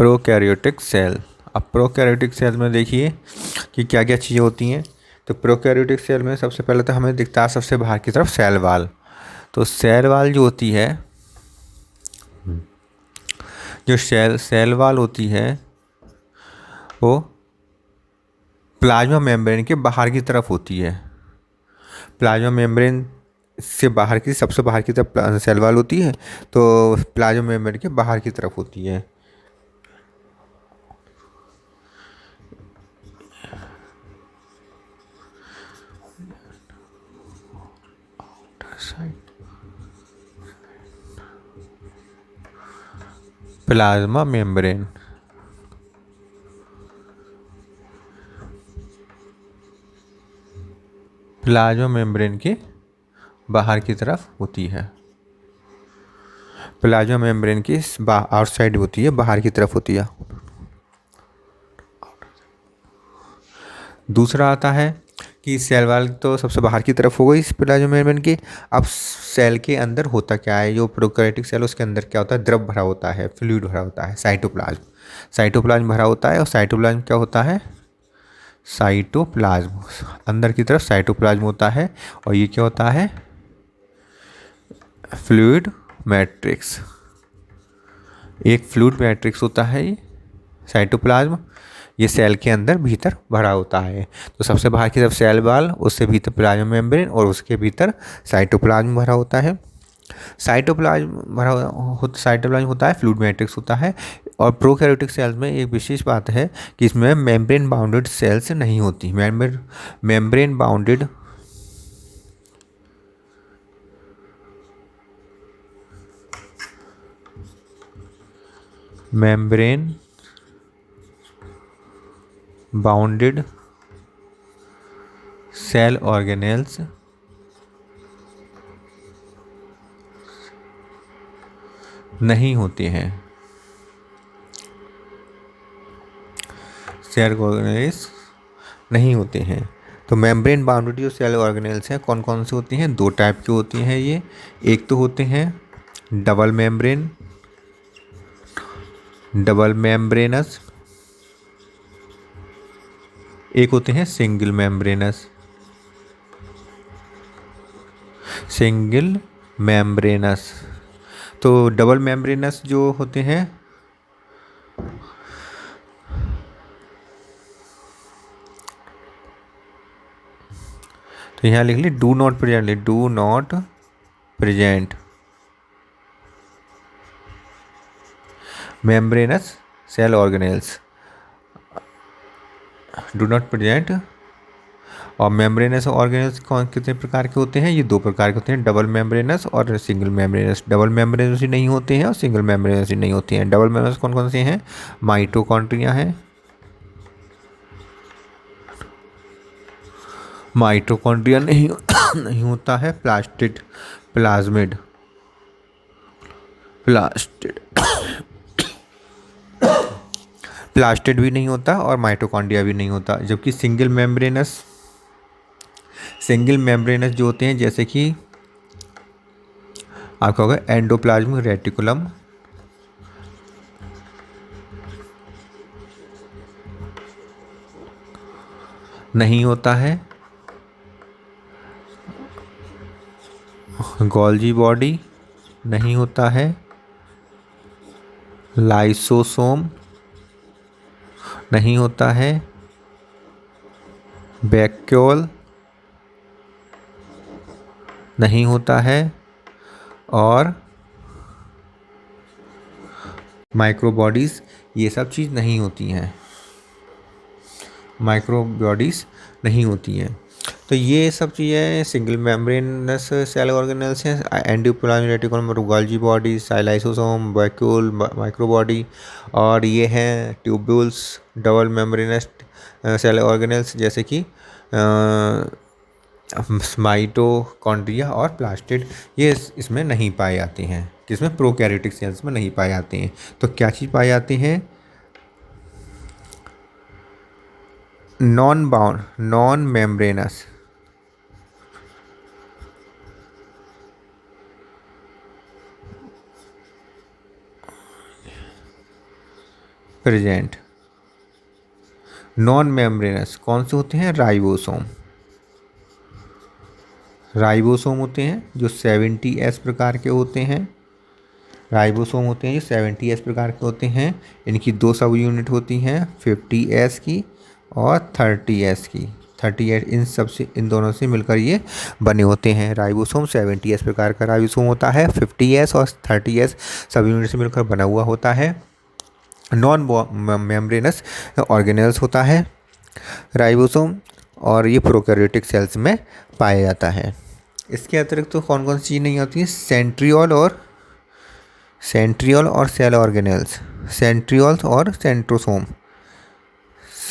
Prokaryotic cell. अब prokaryotic cell में देखिए कि क्या क्या चीज़ें होती हैं। तो प्रोकैरियोटिक सेल में सबसे पहले तो हमें दिखता है सबसे बाहर की तरफ सेल वाल। तो सेल वाल जो होती है, जो सेल वाल होती है वो प्लाज्मा मेम्ब्रेन के बाहर की तरफ होती है। प्लाज्मा मेम्ब्रेन से बाहर की, सबसे बाहर की तरफ सेल वाल होती है, तो प्लाज्मा मेम्ब्रेन के बाहर की तरफ होती है। प्लाज्मा मेम्ब्रेन प्लाज्मा मेम्ब्रेन के बाहर की तरफ होती है। प्लाज्मा मेम्ब्रेन की आउटसाइड होती है, बाहर की तरफ होती है। दूसरा आता है कि सेल वाल तो सबसे बाहर की तरफ हो गई इस प्लाज्मा मेम्ब्रेन की। अब सेल के अंदर होता क्या है, जो प्रोकैरियोटिक सेल उसके अंदर क्या होता है, द्रव भरा होता है, फ्लूइड भरा होता है, साइटोप्लाज्म। साइटोप्लाज्म भरा होता है। और साइटोप्लाज्म क्या होता है, साइटोप्लाज्म अंदर की तरफ साइटोप्लाज्म होता है। और ये क्या होता है, फ्लूइड मैट्रिक्स। एक फ्लूइड मैट्रिक्स होता है ये साइटोप्लाज्म। ये सेल के अंदर भीतर भरा होता है। तो सबसे बाहर की तरफ सेल वाल, उससे भीतर प्लाज्मा मेम्ब्रेन और उसके भीतर साइटोप्लाज्म भरा होता है। साइटोप्लाज्म होता है, फ्लूइड मैट्रिक्स होता है। और प्रोकैरियोटिक सेल्स में एक विशेष बात है कि इसमें मेम्ब्रेन बाउंडेड सेल्स नहीं होती। Membrane bounded membrane bounded cell organelles नहीं होते हैं। सेल ऑर्गेनेल्स नहीं होते हैं। तो मेम्ब्रेन बाउंडेड जो सेल ऑर्गेनेल्स हैं कौन कौन से होती हैं, दो टाइप की होती हैं ये। एक तो होते हैं डबल मेम्ब्रेनस, एक होते हैं सिंगल मेम्ब्रेनस। तो डबल मेम्ब्रेनस जो होते हैं, तो यहाँ लिख ली do not present membranous cell organelles, do not present. और मेम्ब्रेनस ऑर्गेनेल्स कौन कितने प्रकार के होते हैं, ये दो प्रकार के होते हैं, डबल मेम्ब्रेनस और सिंगल मेम्ब्रेनस। डबल मेम्ब्रेनस ही नहीं होते हैं और सिंगल मेम्ब्रेनस ही नहीं होती हैं। डबल मेम्ब्रेनस कौन कौन से हैं, माइटोकॉन्ड्रिया है, माइटोकॉन्ड्रिया नहीं नहीं होता है, प्लाज्मिड प्लास्टिड प्लास्टिड भी नहीं होता और माइटोकॉन्ड्रिया भी नहीं होता। जबकि सिंगल मेम्ब्रेनस जो होते हैं, जैसे कि आपका होगा एंडोप्लाज्मिक रेटिकुलम, नहीं होता है। गोल्जी बॉडी नहीं होता है। लाइसोसोम नहीं होता है। वैक्यूल नहीं होता है। और माइक्रोबॉडीज़ ये सब चीज़ नहीं होती हैं, माइक्रोबॉडीज़ नहीं होती हैं। तो ये सब चीज़ें सिंगल मेम्ब्रेनस सेल ऑर्गेनेल्स हैं। Endoplasmic reticulum, Golgi body, lysosome, vacuole, microbody. और ये हैं tubules, double membranous cell organelles, जैसे कि माइटोकॉन्ड्रिया और प्लास्टिड। ये इसमें नहीं पाए जाते हैं, किसमें, प्रोकैरियोटिक सेल्स में नहीं पाए जाते हैं। तो क्या चीज़ पाए जाती हैं, non membranes present. Non membranes कौन से होते हैं? राइबोसोम। राइबोसोम होते हैं जो 70S प्रकार के होते हैं। राइबोसोम होते हैं जो 70S प्रकार के होते हैं। इनकी दो सब यूनिट होती हैं, 50S की और 30S की। 38 इन दोनों से मिलकर ये बने होते हैं। राइबोसोम 70S प्रकार का राइबोसोम होता है, 50S और 30S सब यूनिट से मिलकर बना हुआ होता है। नॉन मेम्ब्रेनस ऑर्गेनेल्स होता है राइबोसोम, और ये प्रोकैरियोटिक सेल्स में पाया जाता है। इसके अतिरिक्त तो कौन कौन सी चीज़ नहीं होती है? सेंट्रियोल और सेल ऑर्गेनेल्स। सेंट्रियोल्स और centrosome.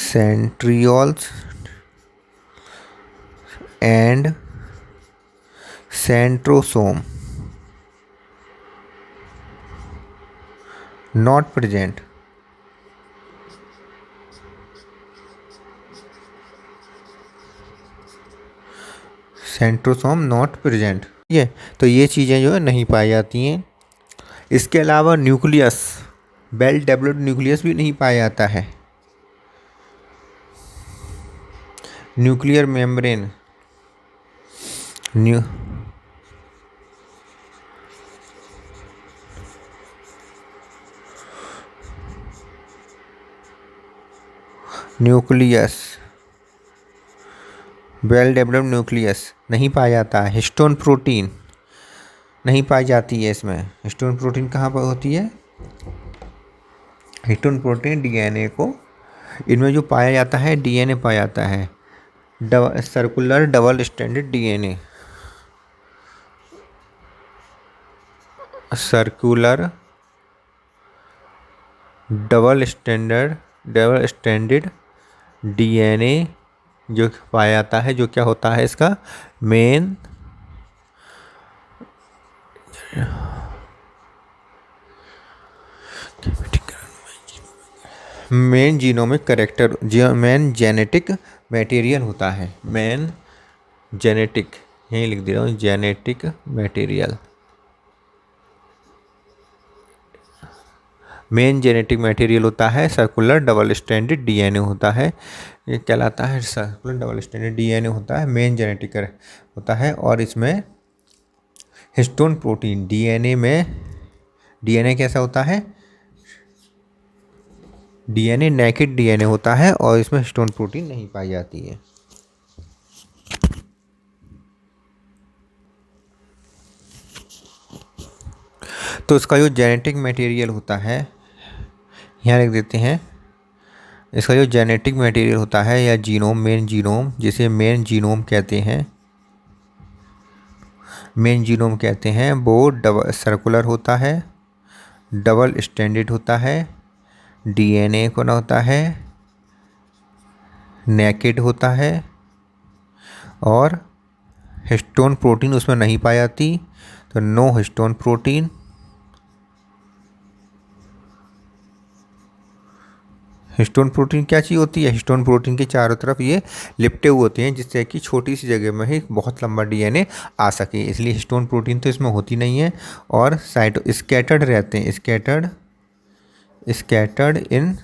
Centrioles and centrosome not present. Centrosome not present. ये तो ये चीज़ें जो है नहीं पाई जाती हैं। इसके अलावा न्यूक्लियस, वेल डेवलप्ड न्यूक्लियस भी नहीं पाया जाता है। Nuclear membrane nucleus, well developed nucleus नहीं पाया जाता है। हिस्टोन प्रोटीन नहीं पाई जाती है इसमें। हिस्टोन प्रोटीन कहाँ पर होती है? हिस्टोन प्रोटीन डीएनए को, इनमें जो पाया जाता है डीएनए पाया जाता है, circular double standard DNA. Circular double standard DNA जो पाया जाता है, जो क्या होता है इसका main genomic character, main genetic material होता है। मेन जेनेटिक, यहीं लिख दे रहा हूँ, genetic material. Main genetic material होता है सर्कुलर डबल स्टैंडर्ड डीएनए होता है। ये कहलाता है सर्कुलर डबल स्टैंडर्ड डीएनए होता है, मेन जेनेटिक होता है। और इसमें हिस्टोन प्रोटीन, डीएनए कैसा होता है? डीएनए नेकेड डीएनए होता है और इसमें हिस्टोन प्रोटीन नहीं पाई जाती है। तो इसका जो जेनेटिक मटेरियल होता है, यहाँ लिख देते हैं, इसका जो जेनेटिक मटेरियल होता है या जीनोम, मेन जीनोम, जिसे मेन जीनोम कहते हैं, वो सर्कुलर होता है, डबल स्टैंडर्ड होता है, डीएनए को ना होता है, नेकेड होता है और हिस्टोन प्रोटीन उसमें नहीं पाई जाती, तो no histone protein. Histone protein क्या चीज़ होती है? हिस्टोन प्रोटीन के चारों तरफ ये लिपटे हुए होते हैं, जिससे कि छोटी सी जगह में ही बहुत लंबा डीएनए आ सके, इसलिए हिस्टोन प्रोटीन तो इसमें होती नहीं है। और स्कैटर्ड रहते हैं, स्कैटर्ड इन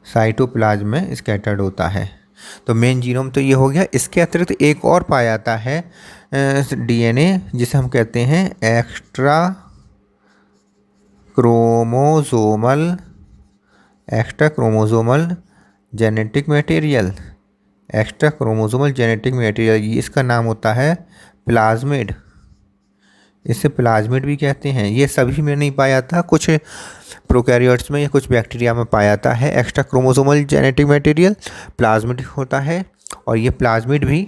साइटोप्लाज्म में स्कैटर्ड होता है। तो मेन जीनोम तो ये हो गया। इसके अतिरिक्त एक और पाया जाता है डीएनए, जिसे हम कहते हैं extra chromosomal genetic material. Extra chromosomal genetic material, इसका नाम होता है प्लाज्मिड। इसे प्लाज्मिड भी कहते हैं। ये सभी में नहीं पाया जाता, कुछ प्रोकैरियोट्स में या कुछ बैक्टीरिया में पाया जाता है। Extra chromosomal genetic material plasmid होता है, और ये प्लाज्मिड भी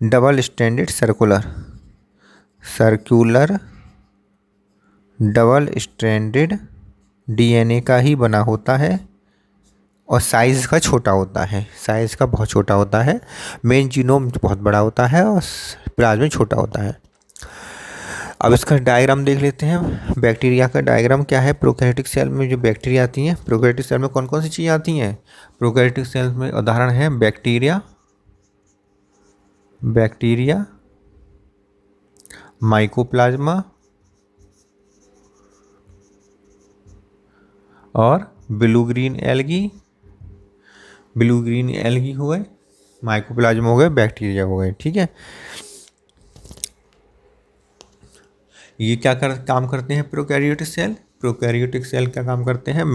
double standard circular double stranded DNA का ही बना होता है, और साइज़ का छोटा होता है, साइज़ का बहुत छोटा होता है। मेन जीनोम बहुत बड़ा होता है और प्लाज्मिड छोटा होता है। अब इसका डायग्राम देख लेते हैं। बैक्टीरिया का डायग्राम क्या है? प्रोकैरियोटिक सेल में जो बैक्टीरिया आती हैं, प्रोकैरियोटिक सेल में कौन कौन सी चीज़ें आती हैं? प्रोकैरियोटिक सेल में उदाहरण है बैक्टीरिया, माइकोप्लाज्मा, और ब्लू ग्रीन एल्गी हो गए, माइकोप्लाज्म हो गए, बैक्टीरिया हो गए। ठीक है, ये क्या काम करते हैं प्रोकैरियोटिक सेल? प्रोकैरियोटिक सेल क्या काम करते हैं?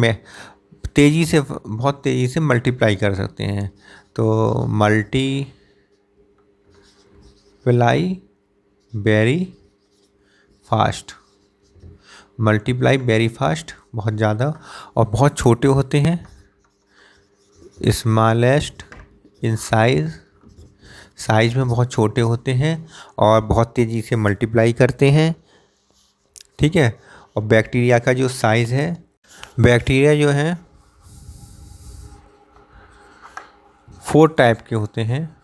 बहुत तेज़ी से मल्टीप्लाई कर सकते हैं। तो मल्टीप्लाई वेरी फास्ट, बहुत ज़्यादा, और बहुत छोटे होते हैं, स्मॉलेस्ट इन साइज में बहुत छोटे होते हैं और बहुत तेज़ी से मल्टीप्लाई करते हैं। ठीक है, और बैक्टीरिया का जो साइज़ है, बैक्टीरिया जो है 4 टाइप के होते हैं,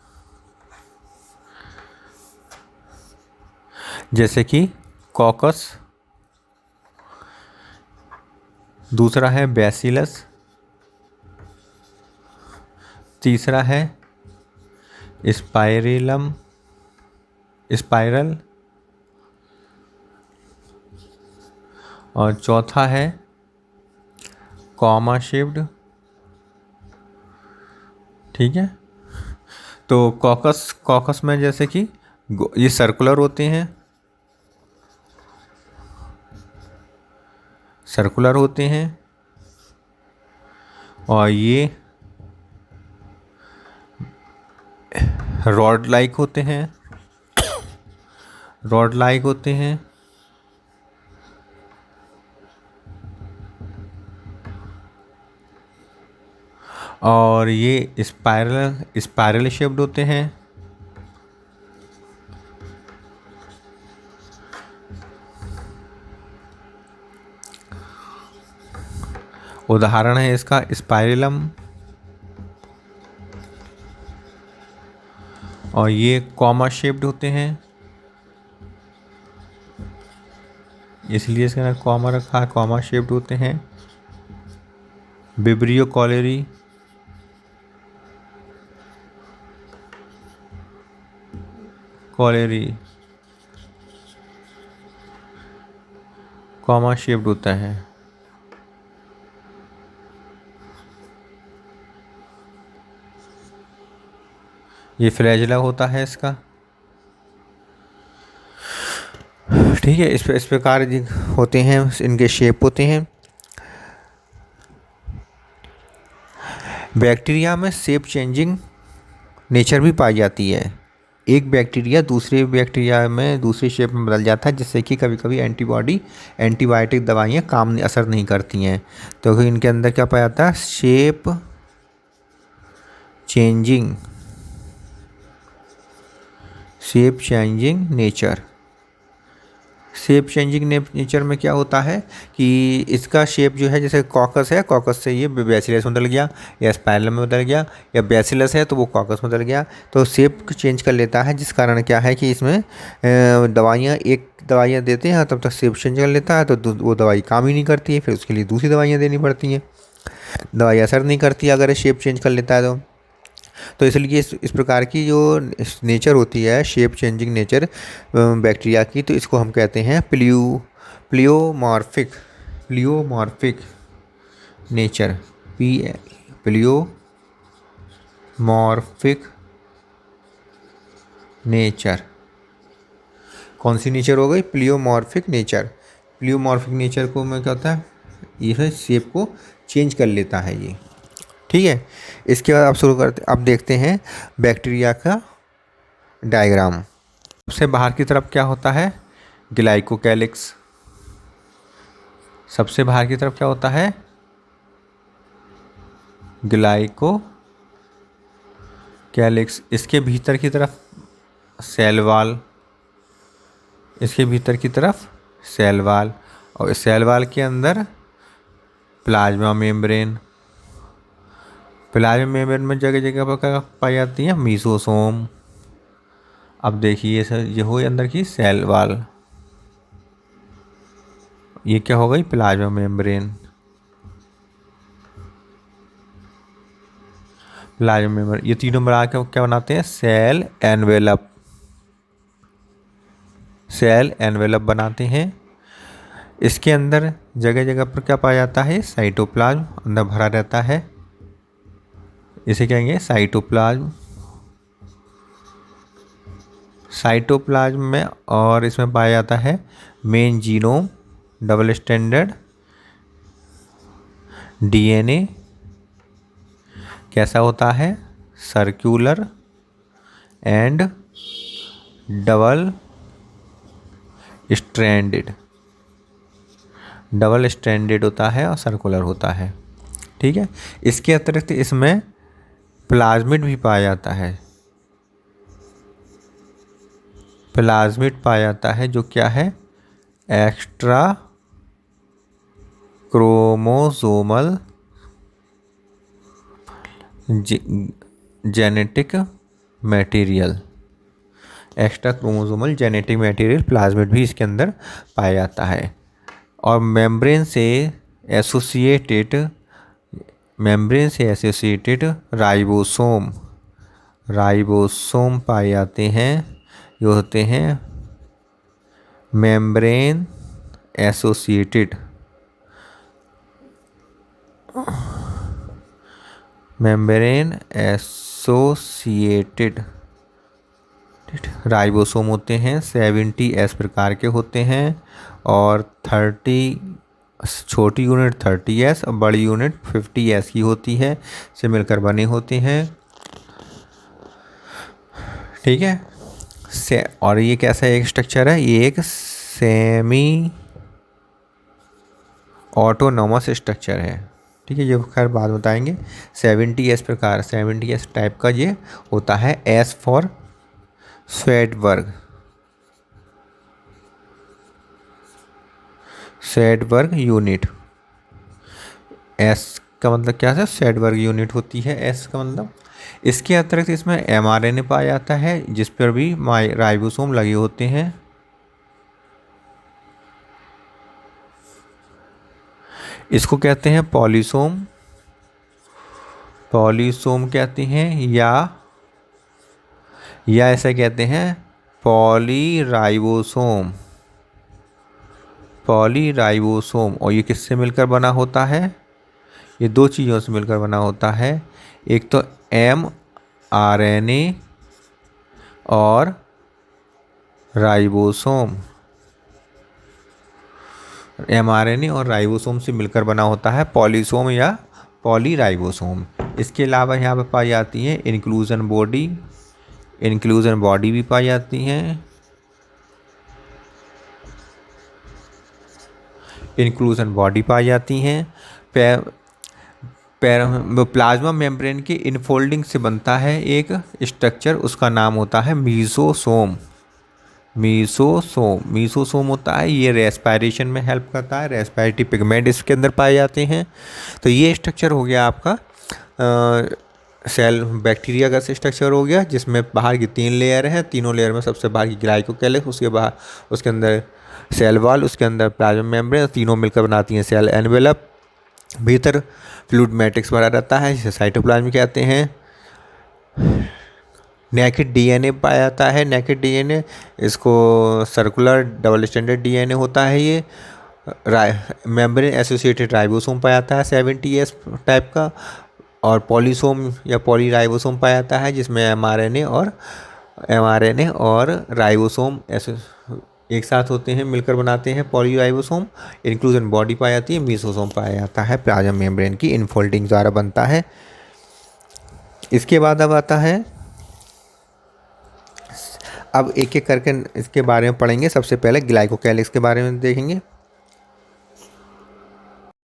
जैसे कि कॉकस, दूसरा है बैसिलस, तीसरा है स्पाइरल, और चौथा है कॉमा शेप्ड। ठीक है, तो कॉकस में जैसे कि ये सर्कुलर होते हैं, और ये रॉड लाइक होते हैं, और ये स्पाइरल शेप्ड होते हैं। उदाहरण है इसका स्पाइरलम, और ये कॉमा शेप्ड होते हैं, इसलिए इसका नाम कॉमा रखा है, कॉमा शेप्ड होते हैं। विब्रियो कॉलेरी कॉमा शेप्ड होता है। ये फ्लैजिला होता है इसका। ठीक है, इस प्रकार होते हैं, इनके शेप होते हैं। बैक्टीरिया में शेप चेंजिंग नेचर भी पाई जाती है। एक बैक्टीरिया दूसरे बैक्टीरिया में दूसरी शेप में बदल जाता है, जिससे कि कभी कभी एंटीबायोटिक दवाइयाँ असर नहीं करती हैं। तो इनके अंदर क्या पाया जाता है? शेप चेंजिंग नेचर में क्या होता है कि इसका शेप जो है, जैसे कॉकस है, कॉकस से ये बैसिलस में बदल गया, या स्पाइरलम में बदल गया, या बैसिलस है तो वो कॉकस में बदल गया। तो शेप चेंज कर लेता है, जिस कारण क्या है कि इसमें दवाइयाँ देते हैं तब तक शेप चेंज कर लेता है, तो वो दवाई काम ही नहीं करती है, फिर उसके लिए दूसरी दवाइयाँ देनी पड़ती हैं। दवाई असर नहीं करती अगर ये शेप चेंज कर लेता है तो इसलिए इस प्रकार की जो नेचर होती है, शेप चेंजिंग नेचर बैक्टीरिया की, तो इसको हम कहते हैं प्लियोमॉर्फिक नेचर, प्लियोमॉर्फिक नेचर। कौन सी नेचर हो गई? प्लियोमॉर्फिक नेचर को मैं क्या होता है, ये शेप को चेंज कर लेता है ये। ठीक है, इसके बाद अब देखते हैं बैक्टीरिया का डायग्राम। सबसे बाहर की तरफ क्या होता है? ग्लाइकोकैलिक्स। सबसे बाहर की तरफ क्या होता है? ग्लाइकोकैलिक्स। इसके भीतर की तरफ सेल वाल, और इस सेल वाल के अंदर प्लाज्मा मेम्ब्रेन में जगह जगह पर क्या पाई जाती है? मीसोसोम। अब देखिए सर, ये हो अंदर की सेल वाल, ये क्या हो गई? Plasma membrane. ये तीनों मिला के क्या बनाते हैं? सेल एनवेलप बनाते हैं। इसके अंदर जगह जगह पर क्या पाया जाता है, साइटोप्लाज्म अंदर भरा रहता है, इसे कहेंगे साइटोप्लाज्म। साइटोप्लाज्म में और इसमें पाया जाता है main genome, double standard DNA कैसा होता है, circular and double stranded, double stranded होता है और सर्कुलर होता है। ठीक है, इसके अतिरिक्त इसमें प्लाज्मिड भी पाया जाता है, प्लाज्मिड पाया जाता है जो क्या है, extra chromosomal genetic material, extra chromosomal genetic material plasmid भी इसके अंदर पाया जाता है। और मेम्ब्रेन से एसोसिएटेड राइबोसोम, राइबोसोम पाए जाते हैं, जो होते हैं मेम्ब्रेन एसोसिएटेड राइबोसोम होते हैं, 70S प्रकार के होते हैं और 30 छोटी यूनिट 30S और बड़ी यूनिट 50S की होती है, से मिलकर बने होते हैं। ठीक है, और ये कैसा एक स्ट्रक्चर है, ये एक सेमी ऑटोनॉमस स्ट्रक्चर है। ठीक है, ये खैर बाद बताएंगे। 70S प्रकार, 70S टाइप का ये होता है। S for Svedberg, Svedberg unit, S का मतलब क्या है, स्वेडबर्ग यूनिट होती है S का मतलब। इसके अतिरिक्त इसमें mRNA पाया जाता है जिस पर भी राइबोसोम लगे होते हैं। इसको कहते हैं पॉलीसोम, पॉलीसोम कहते हैं या ऐसा कहते हैं पॉलीराइबोसोम, पॉलीराइबोसोम। और ये किससे मिलकर बना होता है, ये दो चीज़ों से मिलकर बना होता है, एक तो mRNA और राइबोसोम, mRNA और राइबोसोम से मिलकर बना होता है पॉलीसोम या पॉलीराइबोसोम। इसके अलावा यहाँ पर पाई जाती है इंक्लूजन बॉडी, इंक्लूजन बॉडी भी पाई जाती हैं, इंक्लूजन बॉडी पाई जाती हैं। प्लाज्मा मेम्ब्रेन की इनफोल्डिंग से बनता है एक स्ट्रक्चर, उसका नाम होता है मीसोसोम, मीसोसोम होता है। ये रेस्पिरेशन में हेल्प करता है, रेस्पिरेटरी पिगमेंट इसके अंदर पाए जाते हैं। तो ये स्ट्रक्चर हो गया आपका सेल बैक्टीरिया का स्ट्रक्चर हो गया, जिसमें बाहर की 3 लेयर है, तीनों लेयर में सबसे बाहर की ग्लाइकोकेलिक्स, उसके बाहर उसके अंदर सेल वॉल, उसके अंदर प्लाज्मा मेम्ब्रेन, तीनों मिलकर बनाती हैं सेल एनवेलप। भीतर फ्लूइड मैट्रिक्स भरा रहता है जिसे साइटोप्लाज्म कहते हैं। नेकेड डीएनए पाया जाता है, नेकेड डीएनए, इसको सर्कुलर डबल स्टैंडर्ड डीएनए होता है। ये मेम्ब्रेन एसोसिएटेड राइबोसोम पाया जाता है 70S टाइप का, और पॉलीसोम या पॉलीराइबोसोम पाया जाता है जिसमें mRNA और राइबोसोम एक साथ होते हैं, मिलकर बनाते हैं पॉलीराइबोसोम। इंक्लूजन बॉडी पाई जाती है, मीसोसोम पाया जाता है, प्लाज्मा मेम्ब्रेन की इनफोल्डिंग द्वारा बनता है। इसके बाद अब आता है, अब एक एक करके इसके बारे में पढ़ेंगे। सबसे पहले ग्लाइकोकेलिक्स के बारे में देखेंगे।